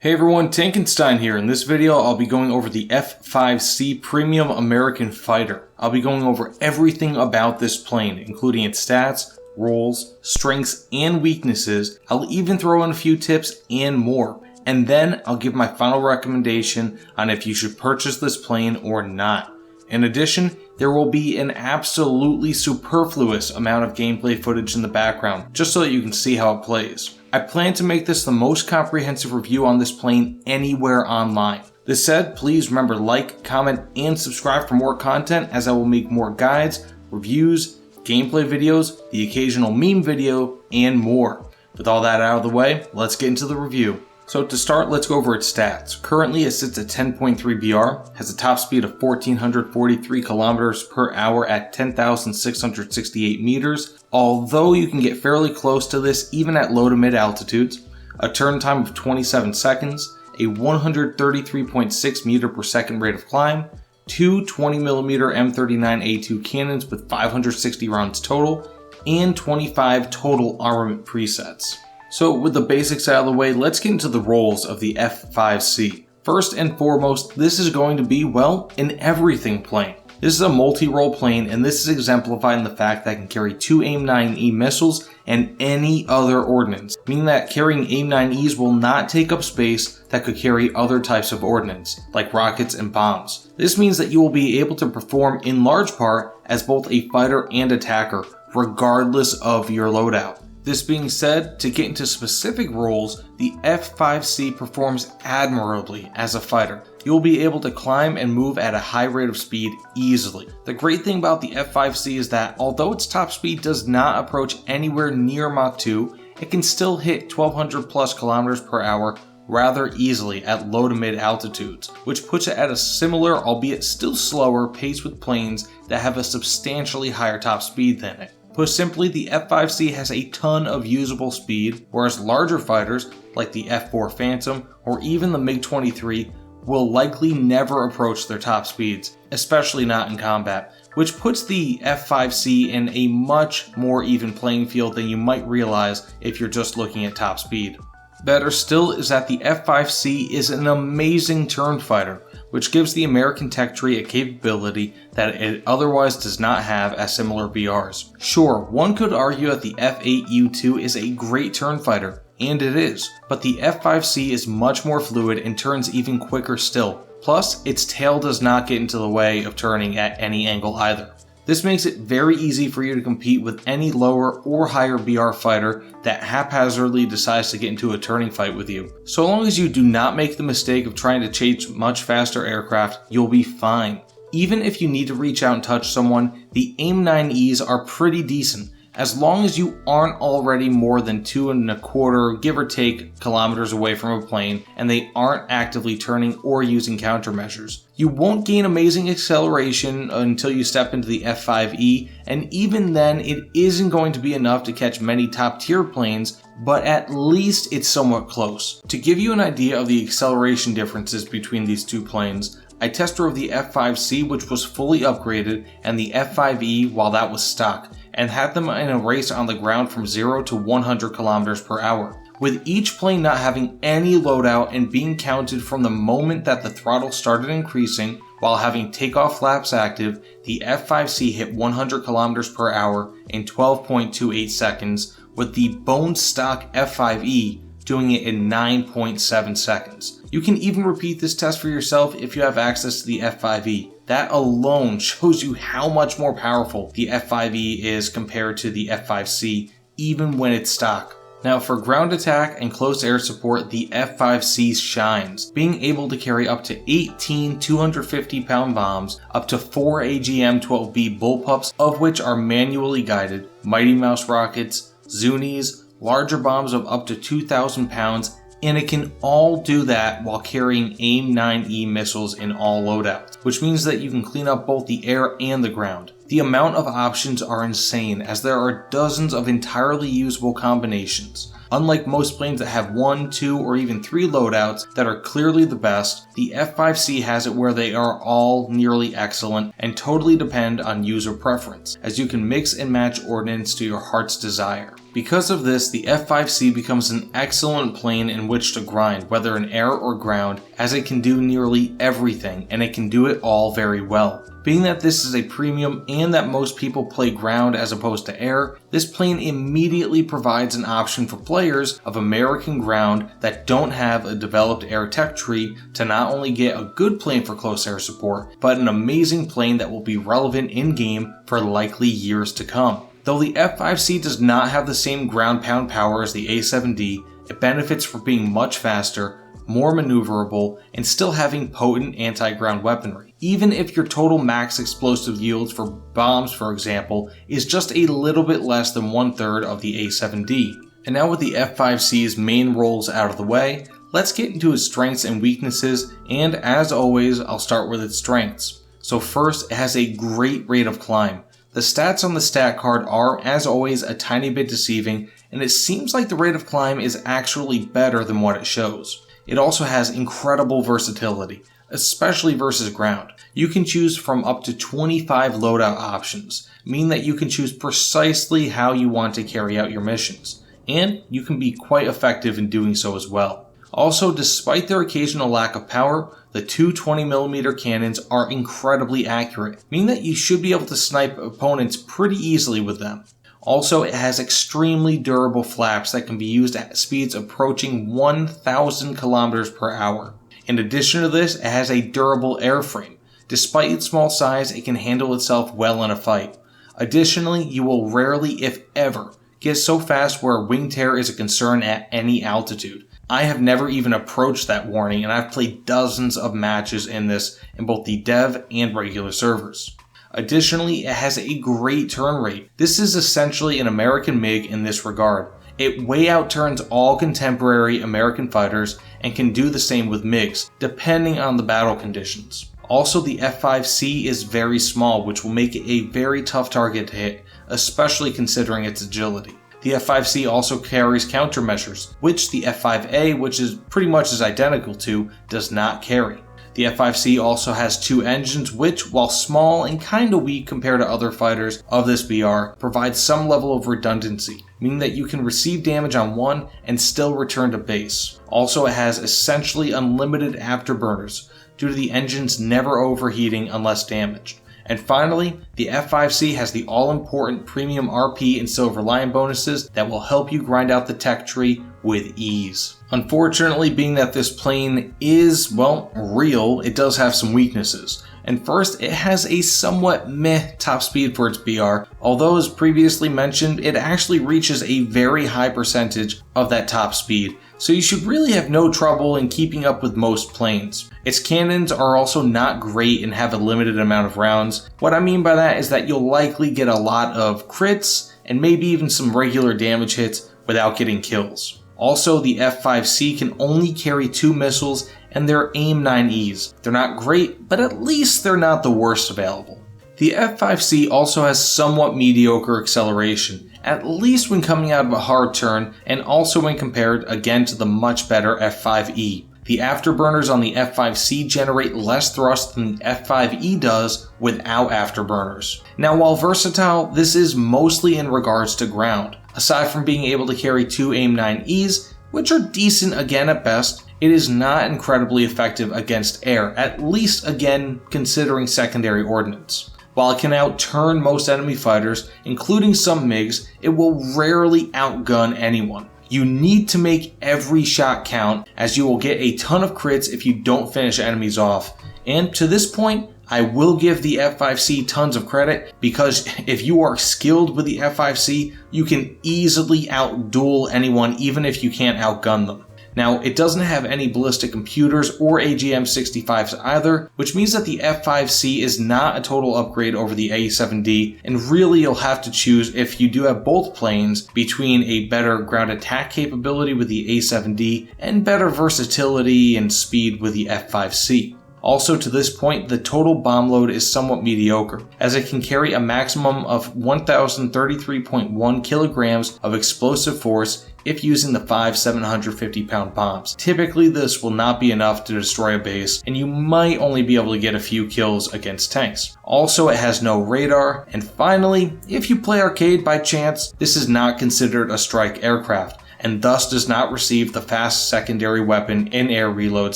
Hey everyone, Tankenstein here. In this video, I'll be going over the F-5C Premium American Fighter. I'll be going over everything about this plane, including its stats, roles, strengths, and weaknesses. I'll even throw in a few tips and more. And then I'll give my final recommendation on if you should purchase this plane or not. In addition, there will be an absolutely superfluous amount of gameplay footage in the background, just so that you can see how it plays. I plan to make this the most comprehensive review on this plane anywhere online. This said, please remember to like, comment, and subscribe for more content, as I will make more guides, reviews, gameplay videos, the occasional meme video, and more. With all that out of the way, let's get into the review. So to start, let's go over its stats. Currently it sits at 10.3 BR, has a top speed of 1443 kilometers per hour at 10,668 meters, although you can get fairly close to this even at low to mid altitudes, a turn time of 27 seconds, a 133.6 meter per second rate of climb, two 20mm M39A2 cannons with 560 rounds total, and 25 total armament presets. So with the basics out of the way, let's get into the roles of the F-5C. First and foremost, this is going to be, well, an everything plane. This is a multi-role plane, and this is exemplified in the fact that it can carry two AIM-9E missiles and any other ordnance, meaning that carrying AIM-9Es will not take up space that could carry other types of ordnance, like rockets and bombs. This means that you will be able to perform in large part as both a fighter and attacker, regardless of your loadout. This being said, to get into specific roles, the F-5C performs admirably as a fighter. You will be able to climb and move at a high rate of speed easily. The great thing about the F-5C is that although its top speed does not approach anywhere near Mach 2, it can still hit 1200 plus kilometers per hour rather easily at low to mid altitudes, which puts it at a similar, albeit still slower, pace with planes that have a substantially higher top speed than it. Put simply, the F-5C has a ton of usable speed, whereas larger fighters, like the F-4 Phantom or even the MiG-23, will likely never approach their top speeds, especially not in combat, which puts the F-5C in a much more even playing field than you might realize if you're just looking at top speed. Better still is that the F-5C is an amazing turn fighter, which gives the American tech tree a capability that it otherwise does not have as similar BRs. Sure, one could argue that the F-8U2 is a great turn fighter, and it is, but the F-5C is much more fluid and turns even quicker still. Plus, its tail does not get into the way of turning at any angle either. This makes it very easy for you to compete with any lower or higher BR fighter that haphazardly decides to get into a turning fight with you. So long as you do not make the mistake of trying to chase much faster aircraft, you'll be fine. Even if you need to reach out and touch someone, the AIM-9Es are pretty decent, as long as you aren't already more than 2.25, give or take, kilometers away from a plane, and they aren't actively turning or using countermeasures. You won't gain amazing acceleration until you step into the F-5E, and even then it isn't going to be enough to catch many top tier planes, but at least it's somewhat close. To give you an idea of the acceleration differences between these two planes, I test drove the F-5C, which was fully upgraded, and the F-5E while that was stock, and had them in a race on the ground from 0 to 100 kilometers per hour. With each plane not having any loadout and being counted from the moment that the throttle started increasing while having takeoff flaps active, the F-5C hit 100 kilometers per hour in 12.28 seconds, with the bone stock F-5E doing it in 9.7 seconds. You can even repeat this test for yourself if you have access to the F-5E. That alone shows you how much more powerful the F-5E is compared to the F-5C, even when it's stock. Now for ground attack and close air support, the F-5C shines, being able to carry up to 18 250-pound bombs, up to 4 AGM-12B bullpups, of which are manually guided, Mighty Mouse rockets, Zunis, larger bombs of up to 2,000 pounds, and it can all do that while carrying AIM-9E missiles in all loadouts, which means that you can clean up both the air and the ground. The amount of options are insane, as there are dozens of entirely usable combinations. Unlike most planes that have 1, 2, or even 3 loadouts that are clearly the best, the F-5C has it where they are all nearly excellent and totally depend on user preference, as you can mix and match ordnance to your heart's desire. Because of this, the F-5C becomes an excellent plane in which to grind, whether in air or ground, as it can do nearly everything, and it can do it all very well. Being that this is a premium and that most people play ground as opposed to air, this plane immediately provides an option for players of American ground that don't have a developed air tech tree to not only get a good plane for close air support, but an amazing plane that will be relevant in-game for likely years to come. Though the F-5C does not have the same ground pound power as the A-7D, it benefits from being much faster, more maneuverable, and still having potent anti-ground weaponry. Even if your total max explosive yields for bombs, for example, is just a little bit less than 1/3 of the A-7D. And now with the F-5C's main roles out of the way, let's get into its strengths and weaknesses, and as always, I'll start with its strengths. So first, it has a great rate of climb. The stats on the stat card are, as always, a tiny bit deceiving, and it seems like the rate of climb is actually better than what it shows. It also has incredible versatility, especially versus ground. You can choose from up to 25 loadout options, meaning that you can choose precisely how you want to carry out your missions, and you can be quite effective in doing so as well. Also, despite their occasional lack of power, the two 20mm cannons are incredibly accurate, meaning that you should be able to snipe opponents pretty easily with them. Also, it has extremely durable flaps that can be used at speeds approaching 1,000 kilometers per hour. In addition to this, it has a durable airframe. Despite its small size, it can handle itself well in a fight. Additionally, you will rarely, if ever, get so fast where wing tear is a concern at any altitude. I have never even approached that warning, and I've played dozens of matches in this in both the dev and regular servers. Additionally, it has a great turn rate. This is essentially an American MiG in this regard. It way outturns all contemporary American fighters and can do the same with MiGs, depending on the battle conditions. Also, the F-5C is very small, which will make it a very tough target to hit, especially considering its agility. The F-5C also carries countermeasures, which the F-5A, which is pretty much as identical to, does not carry. The F-5C also has two engines which, while small and kinda weak compared to other fighters of this BR, provide some level of redundancy, meaning that you can receive damage on one and still return to base. Also, it has essentially unlimited afterburners, due to the engines never overheating unless damaged. And finally, the F-5C has the all-important premium RP and Silver Lion bonuses that will help you grind out the tech tree with ease. Unfortunately, being that this plane is, well, real, it does have some weaknesses. And first, it has a somewhat meh top speed for its BR, although as previously mentioned, it actually reaches a very high percentage of that top speed, so you should really have no trouble in keeping up with most planes. Its cannons are also not great and have a limited amount of rounds. What I mean by that is that you'll likely get a lot of crits and maybe even some regular damage hits without getting kills. Also, the F-5C can only carry 2 missiles and they're AIM-9Es. They're not great, but at least they're not the worst available. The F-5C also has somewhat mediocre acceleration, at least when coming out of a hard turn, and also when compared again to the much better F-5E. The afterburners on the F-5C generate less thrust than the F-5E does without afterburners. Now, while versatile, this is mostly in regards to ground. Aside from being able to carry 2 AIM-9Es, which are decent again at best, it is not incredibly effective against air, at least again considering secondary ordnance. While it can outturn most enemy fighters, including some MiGs, it will rarely outgun anyone. You need to make every shot count, as you will get a ton of crits if you don't finish enemies off. And to this point, I will give the F-5C tons of credit, because if you are skilled with the F-5C, you can easily outduel anyone even if you can't outgun them. Now, it doesn't have any ballistic computers or AGM-65s either, which means that the F-5C is not a total upgrade over the A-7D, and really you'll have to choose, if you do have both planes, between a better ground attack capability with the A-7D and better versatility and speed with the F-5C. Also, to this point, the total bomb load is somewhat mediocre, as it can carry a maximum of 1,033.1 kilograms of explosive force if using the 5 750-pound bombs. Typically this will not be enough to destroy a base, and you might only be able to get a few kills against tanks. Also, it has no radar, and finally, if you play arcade by chance, this is not considered a strike aircraft, and thus does not receive the fast secondary weapon in air reload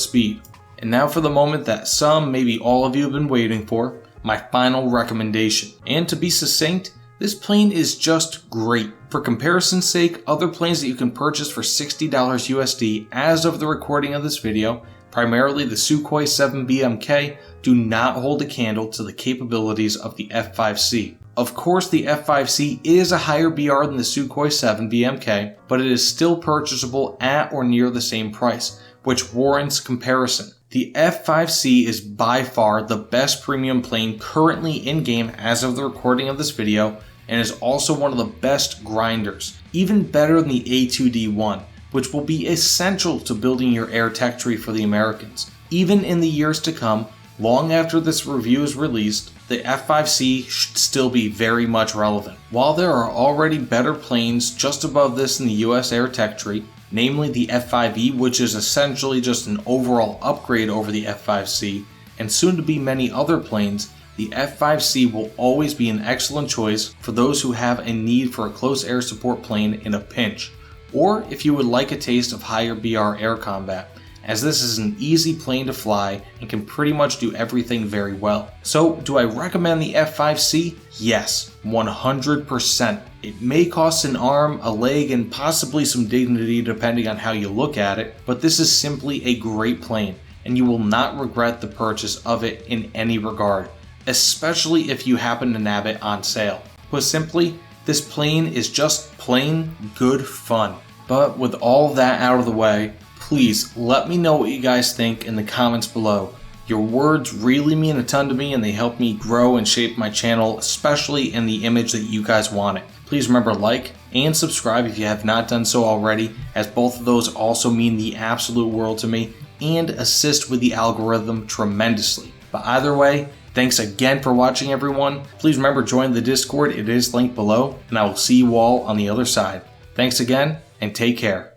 speed. And now for the moment that some, maybe all of you have been waiting for, my final recommendation. And to be succinct, this plane is just great. For comparison's sake, other planes that you can purchase for $60 USD as of the recording of this video, primarily the Sukhoi 7 BMK, do not hold a candle to the capabilities of the F-5C. Of course, the F-5C is a higher BR than the Sukhoi 7 BMK, but it is still purchasable at or near the same price, which warrants comparison. The F-5C is by far the best premium plane currently in-game as of the recording of this video, and is also one of the best grinders, even better than the A2D1, which will be essential to building your air tech tree for the Americans. Even in the years to come, long after this review is released, the F-5C should still be very much relevant. While there are already better planes just above this in the US air tech tree, namely the F-5E, which is essentially just an overall upgrade over the F-5C, and soon to be many other planes, the F-5C will always be an excellent choice for those who have a need for a close air support plane in a pinch, or if you would like a taste of higher BR air combat, as this is an easy plane to fly and can pretty much do everything very well. So, do I recommend the F-5C? Yes, 100%. It may cost an arm, a leg, and possibly some dignity depending on how you look at it, but this is simply a great plane, and you will not regret the purchase of it in any regard, especially if you happen to nab it on sale. Put simply, this plane is just plain good fun. But with all that out of the way, please let me know what you guys think in the comments below. Your words really mean a ton to me, and they help me grow and shape my channel, especially in the image that you guys want it. Please remember to like and subscribe if you have not done so already, as both of those also mean the absolute world to me and assist with the algorithm tremendously. But either way, thanks again for watching, everyone. Please remember to join the Discord, it is linked below, and I will see you all on the other side. Thanks again, and take care.